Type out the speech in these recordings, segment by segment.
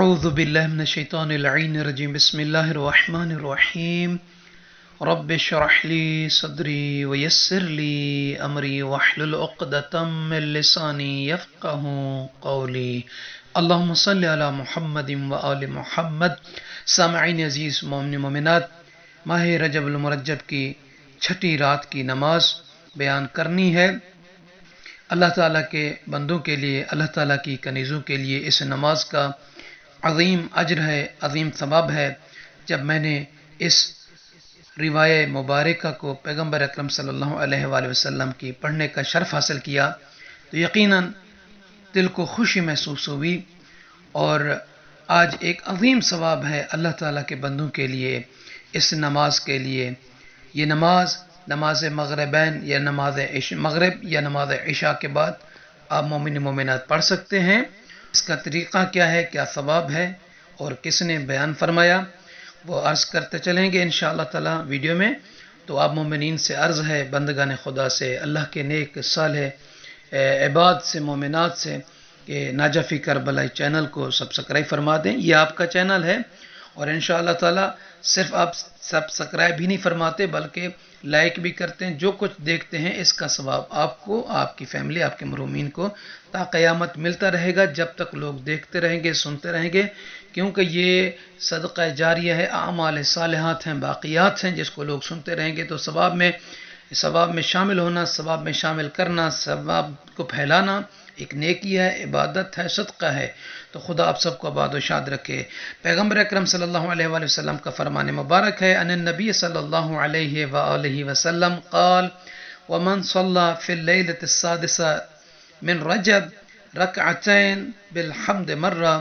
أعوذ بالله من الشيطان اللعين الرجيم بسم الله الرحمن الرحيم رب اشرح لي صدري ويسر لي أمري واحلل عقدة من لساني يفقه قولي اللهم صل على محمد وآل محمد. سامعین عزیز مومن مومنات، ماہ رجب المرجب کی چھٹی رات کی نماز بیان کرنی ہے. اللہ تعالیٰ کے بندوں کے لیے، اللہ تعالیٰ کی کنیزوں کے لیے اس نماز کا عظیم اجر ہے، عظیم ثواب ہے. جب میں نے اس روایہ مبارکہ کو پیغمبر اکرم صلی اللہ علیہ وآلہ وسلم کی پڑھنے کا شرف حاصل کیا تو یقیناً دل کو خوشی محسوس ہوئی، اور آج ایک عظیم ثواب ہے اللہ تعالیٰ کے بندوں کے لیے اس نماز کے لیے. یہ نماز مغربین یا مغرب یا نماز عشاء کے بعد آپ مومن مومنات پڑھ سکتے ہیں. اس کا طریقہ کیا ہے، کیا ثواب ہے اور کس نے بیان فرمایا، وہ عرض کرتے چلیں گے انشاءاللہ تعالی ویڈیو میں. تو آپ مومنین سے عرض ہے، بندگان خدا سے، اللہ کے نیک صالح عباد سے، مومنات سے کہ ناجفی کربلائی چینل کو سبسکرائب فرما دیں. یہ آپ کا چینل ہے، اور انشاءاللہ تعالی صرف آپ سبسکرائب ہی نہیں فرماتے بلکہ لائک بھی کرتے ہیں. جو کچھ دیکھتے ہیں اس کا ثواب آپ کو، آپ کی فیملی، آپ کے مرحومین کو تا قیامت ملتا رہے گا، جب تک لوگ دیکھتے رہیں گے، سنتے رہیں گے. کیونکہ یہ صدقہ جاریہ ہے، اعمال صالحات ہیں، باقیات ہیں، جس کو لوگ سنتے رہیں گے تو ثواب میں شامل ہونا، ثواب میں شامل کرنا، ثواب کو پھیلانا ایک نیکی ہے، عبادت ہے، صدقہ ہے. تو خدا آپ سب کو آباد و شاد رکھے. پیغمبر اکرم صلی اللہ علیہ وآلہ وسلم کا فرمان مبارک ہے، ان النبی صلی اللہ علیہ وآلہ وسلم قال ومن صلى في الليلة السادسة من رجب ركعتين بالحمد مرة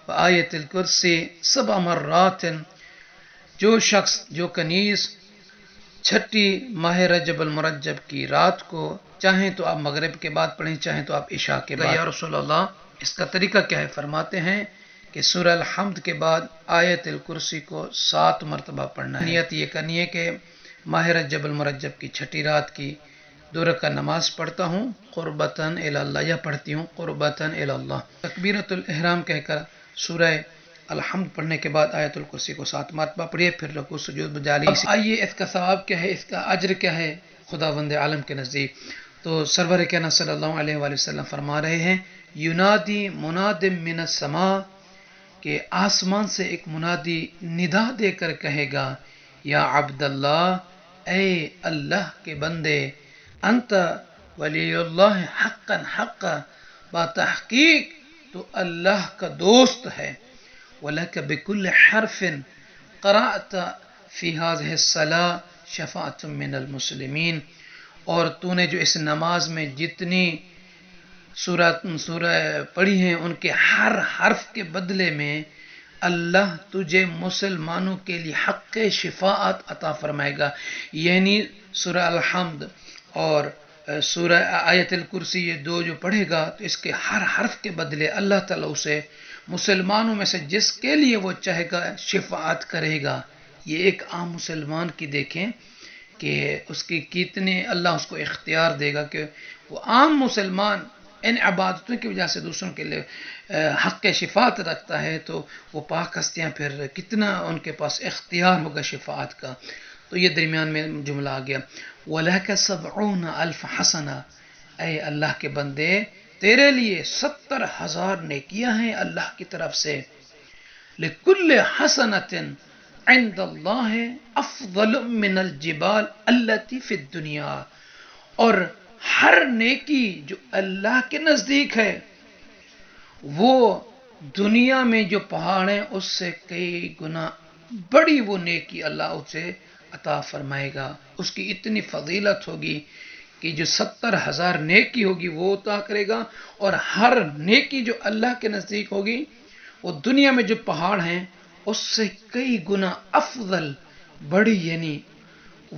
وآية الكرسي 7 مرات. جو شخص، جو کنیز چھٹی ماہ رجب المرجب کی رات کو، چاہیں تو آپ مغرب کے بعد پڑھیں، چاہیں تو آپ عشاء کے بعد. یا رسول اللہ، اس کا طریقہ کیا ہے؟ فرماتے ہیں کہ سورہ الحمد کے بعد آیت الکرسی کو 7 مرتبہ پڑھنا ہے. نیت یہ کرنی ہے کہ ماہ رجب المرجب کی چھٹی رات کی 2 رکعت نماز پڑھتا ہوں قربتاً الی اللہ، یا پڑھتی ہوں قربتاً الی اللہ. تکبیرۃ الاحرام کہہ کر سورہ الحمد پڑھنے کے بعد آیت الکرسی کو 7 مرتبہ پڑھیے، پھر رکوع سجود بجالی. آئیے اس کا ثواب کیا ہے، اس کا اجر کیا ہے خداوند عالم کے نزدیک. تو سرور کائنات صلی اللہ علیہ وآلہ وسلم فرما رہے ہیں، ینادی مناد من السماء، کہ آسمان سے ایک منادی ندا دے کر کہے گا، یا عبداللہ، اے اللہ کے بندے، انت ولی اللہ حقا حقا، بتحقیق تو اللہ کا دوست ہے. وَلَكَ بِكُلِّ حَرْفٍ قَرَأْتَ فِي هَذِهِ الصَّلَاةِ شَفَاعَةٌ مِّنَ الْمُسْلِمِينَ. اور تو نے جو اس نماز میں جتنی سورہ پڑھی ہیں، ان کے ہر حرف کے بدلے میں اللہ تجھے مسلمانوں کے لیے حق شفاعت عطا فرمائے گا. یعنی سورہ الحمد اور سورہ آیت الکرسی، یہ 2 جو پڑھے گا تو اس کے ہر حرف کے بدلے اللہ تعالیٰ اسے مسلمانوں میں سے جس کے لیے وہ چاہے گا شفاعت کرے گا. یہ ایک عام مسلمان کی دیکھیں کہ اس کی کتنے اللہ اس کو اختیار دے گا کہ وہ عام مسلمان ان عبادتوں کی وجہ سے دوسروں کے لیے حق شفاعت رکھتا ہے، تو وہ پاک ہستیاں پھر کتنا ان کے پاس اختیار ہوگا شفاعت کا. تو یہ درمیان میں جملہ آ گیا، وَلَكَ 70,000 حسنہ، اے اللہ کے بندے، تیرے لیے 70,000 نیکیاں ہیں اللہ کی طرف سے. لِكُلِّ حَسَنَةٍ عِنْدَ اللَّهِ أَفْضَلُ مِنَ الْجِبَالِ الَّتِي فِي الدُّنْيَا. اور ہر نیکی جو اللہ کے نزدیک ہے وہ دنیا میں جو پہاڑ ہیں اس سے کئی گنا بڑی وہ نیکی اللہ اسے عطا فرمائے گا. اس کی اتنی فضیلت ہوگی کہ جو 70,000 نیکی ہوگی وہ عطا کرے گا، اور ہر نیکی جو اللہ کے نزدیک ہوگی وہ دنیا میں جو پہاڑ ہیں اس سے کئی گنا افضل، بڑی، یعنی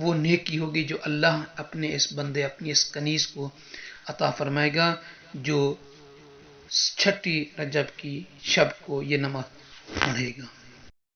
وہ نیکی ہوگی جو اللہ اپنے اس بندے، اپنی اس کنیز کو عطا فرمائے گا جو چھٹی رجب کی شب کو یہ نماز پڑھے گا.